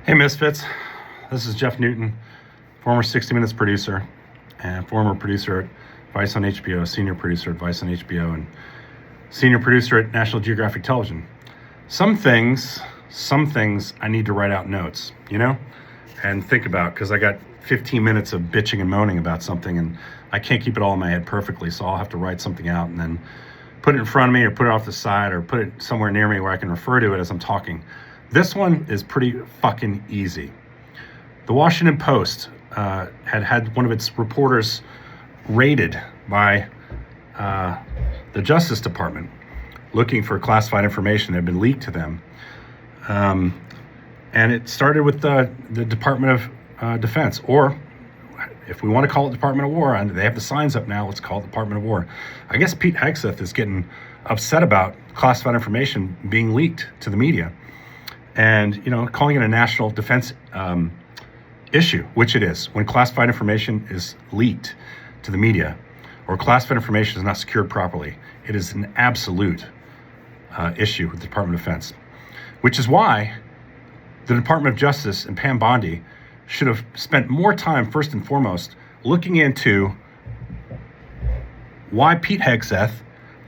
Hey Misfits, this is Jeff Newton, former 60 Minutes producer and former producer at Vice on HBO, senior producer at Vice on HBO, and senior producer at National Geographic Television. Some things I need to write out notes, and think about, because I got 15 minutes of bitching and moaning about something and I can't keep it all in my head perfectly, so I'll have to write something out and then put it in front of me or put it off the side or put it somewhere near me where I can refer to it as I'm talking. This one is pretty fucking easy. The Washington Post had one of its reporters raided by the Justice Department looking for classified information that had been leaked to them. And it started with the Department of Defense, or if we want to call it Department of War, and they have the signs up now, let's call it Department of War. I guess Pete Hegseth is getting upset about classified information being leaked to the media. And, calling it a national defense issue, which it is, when classified information is leaked to the media or classified information is not secured properly. It is an absolute issue with the Department of Defense, which is why the Department of Justice and Pam Bondi should have spent more time, first and foremost, looking into why Pete Hegseth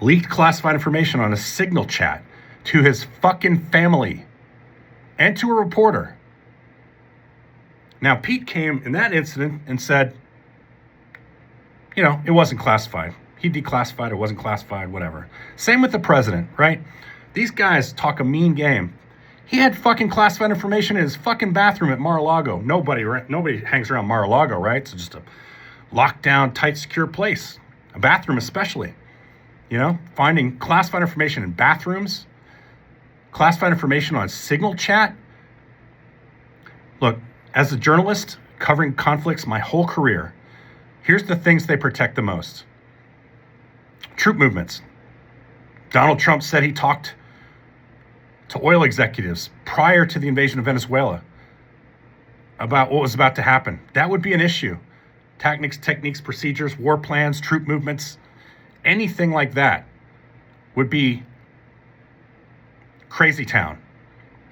leaked classified information on a Signal chat to his fucking family and to a reporter. Now, Pete came in that incident and said, it wasn't classified. He declassified, it wasn't classified, whatever. Same with the president, right? These guys talk a mean game. He had fucking classified information in his fucking bathroom at Mar-a-Lago. Nobody hangs around Mar-a-Lago, right? It's just a locked down, tight, secure place. A bathroom especially. Finding classified information in bathrooms, classified information on Signal chat. Look, as a journalist covering conflicts my whole career, here's the things they protect the most. Troop movements. Donald Trump said he talked to oil executives prior to the invasion of Venezuela about what was about to happen. That would be an issue. Techniques, procedures, war plans, troop movements, anything like that would be crazy town.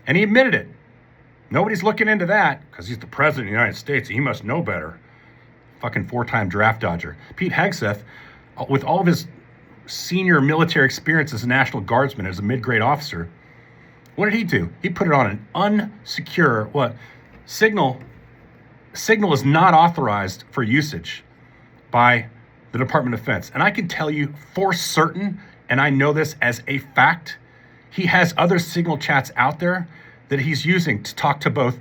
And he admitted it. Nobody's looking into that because he's the president of the United States. He must know better. Fucking 4-time draft dodger. Pete Hegseth, with all of his senior military experience as a National Guardsman, as a mid-grade officer, what did he do? He put it on an unsecure, Signal is not authorized for usage by the Department of Defense. And I can tell you for certain, and I know this as a fact, he has other Signal chats out there that he's using to talk to both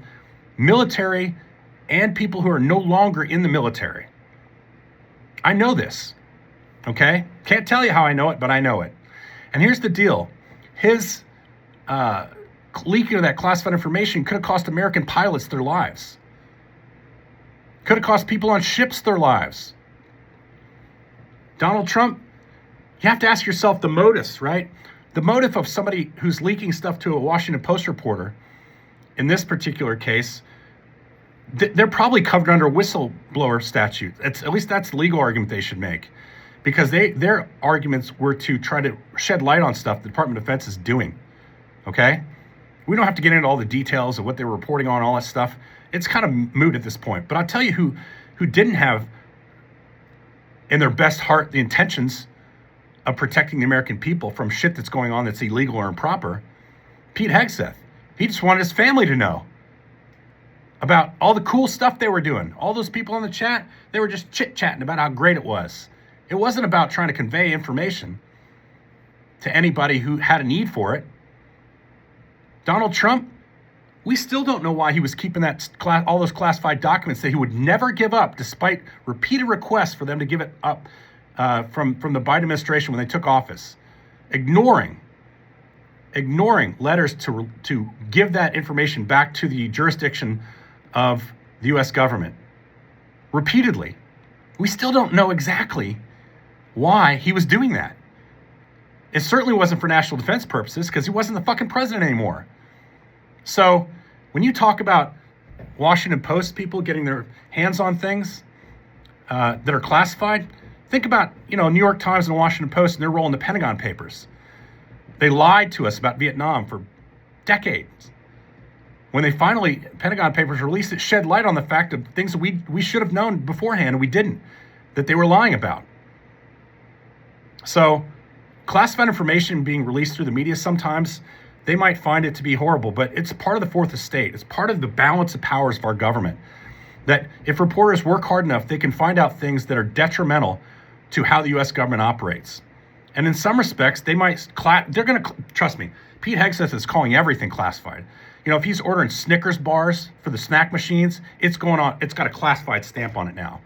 military and people who are no longer in the military. I know this, okay? Can't tell you how I know it, but I know it. And here's the deal. His leaking of that classified information could have cost American pilots their lives. Could have cost people on ships their lives. Donald Trump, you have to ask yourself the motives, right? The motive of somebody who's leaking stuff to a Washington Post reporter, in this particular case, they're probably covered under a whistleblower statute. At least that's the legal argument they should make, because their arguments were to try to shed light on stuff the Department of Defense is doing, okay? We don't have to get into all the details of what they were reporting on, all that stuff. It's kind of moot at this point. But I'll tell you who didn't have in their best heart the intentions of protecting the American people from shit that's going on that's illegal or improper. Pete Hegseth. He just wanted his family to know about all the cool stuff they were doing. All those people on the chat, they were just chit-chatting about how great it was. It wasn't about trying to convey information to anybody who had a need for it. Donald Trump, we still don't know why he was keeping all those classified documents that he would never give up, despite repeated requests for them to give it up from the Biden administration when they took office, ignoring letters to give that information back to the jurisdiction of the U.S. government. Repeatedly. We still don't know exactly why he was doing that. It certainly wasn't for national defense purposes, because he wasn't the fucking president anymore. So when you talk about Washington Post people getting their hands on things that are classified, think about, New York Times and Washington Post and their role in the Pentagon Papers. They lied to us about Vietnam for decades. when they finally, Pentagon Papers released it, shed light on the fact of things that we should have known beforehand and we didn't, that they were lying about. So classified information being released through the media, sometimes they might find it to be horrible, but it's part of the fourth estate. It's part of the balance of powers of our government, that if reporters work hard enough, they can find out things that are detrimental to how the U.S. government operates. And in some respects, they're going to, trust me, Pete Hegseth is calling everything classified. You know, if he's ordering Snickers bars for the snack machines, it's got a classified stamp on it now.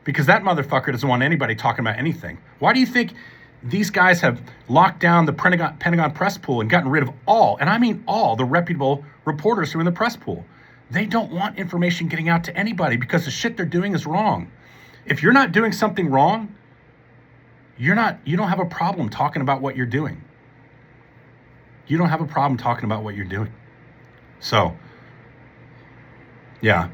Because that motherfucker doesn't want anybody talking about anything. Why do you think these guys have locked down the Pentagon press pool and gotten rid of all, and I mean all, the reputable reporters who are in the press pool? They don't want information getting out to anybody because the shit they're doing is wrong. If you're not doing something wrong, you don't have a problem talking about what you're doing. You don't have a problem talking about what you're doing. So, yeah,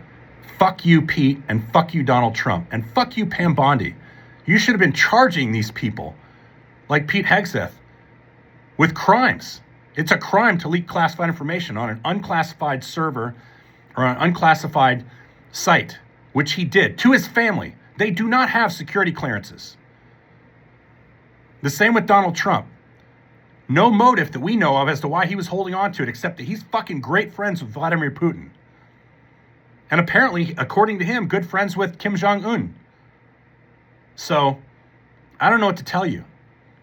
fuck you, Pete, and fuck you, Donald Trump, and fuck you, Pam Bondi. You should have been charging these people, like Pete Hegseth, with crimes. It's a crime to leak classified information on an unclassified server or an unclassified site, which he did to his family. They do not have security clearances. The same with Donald Trump. No motive that we know of as to why he was holding on to it, except that he's fucking great friends with Vladimir Putin. And apparently, according to him, good friends with Kim Jong-un. So, I don't know what to tell you.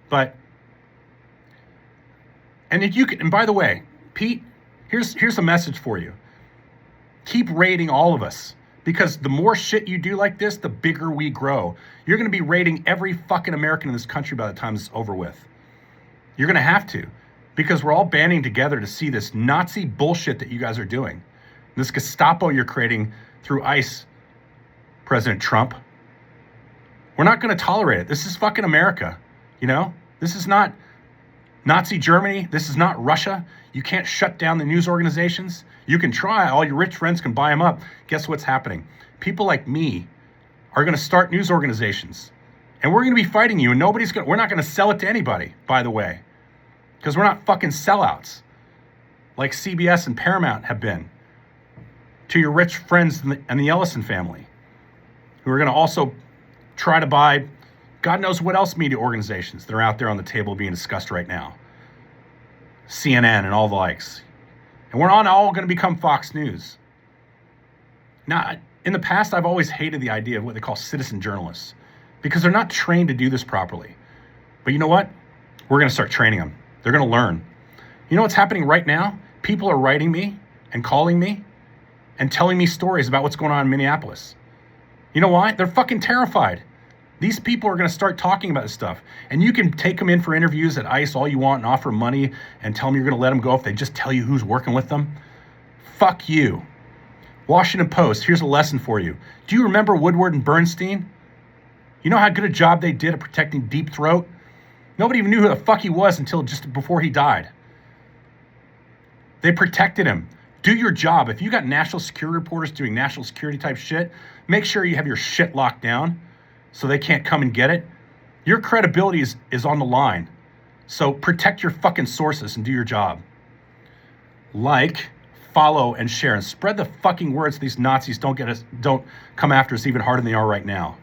But, and by the way, Pete, here's a message for you. Keep rating all of us. Because the more shit you do like this, the bigger we grow. You're going to be rating every fucking American in this country by the time it's over with. You're going to have to. Because we're all banding together to see this Nazi bullshit that you guys are doing. This Gestapo you're creating through ICE, President Trump. We're not going to tolerate it. This is fucking America. You know? This is not Nazi Germany. This is not Russia. You can't shut down the news organizations. You can try. All your rich friends can buy them up. Guess what's happening? People like me are going to start news organizations. And we're going to be fighting you. And we're not going to sell it to anybody, by the way. Because we're not fucking sellouts. Like CBS and Paramount have been. To your rich friends and the Ellison family. Who are going to also try to buy God knows what else media organizations that are out there on the table being discussed right now. CNN and all the likes. And we're not all going to become Fox News. Now, in the past, I've always hated the idea of what they call citizen journalists because they're not trained to do this properly. But you know what? We're going to start training them. They're going to learn. You know what's happening right now? People are writing me and calling me and telling me stories about what's going on in Minneapolis. You know why? They're fucking terrified. These people are going to start talking about this stuff. And you can take them in for interviews at ICE all you want and offer money and tell them you're going to let them go if they just tell you who's working with them. Fuck you. Washington Post, here's a lesson for you. Do you remember Woodward and Bernstein? You know how good a job they did at protecting Deep Throat? Nobody even knew who the fuck he was until just before he died. They protected him. Do your job. If you got national security reporters doing national security type shit, make sure you have your shit locked down so they can't come and get it. Your credibility is on the line. So protect your fucking sources and do your job. Like, follow, and share, and spread the fucking word so these Nazis don't come after us even harder than they are right now.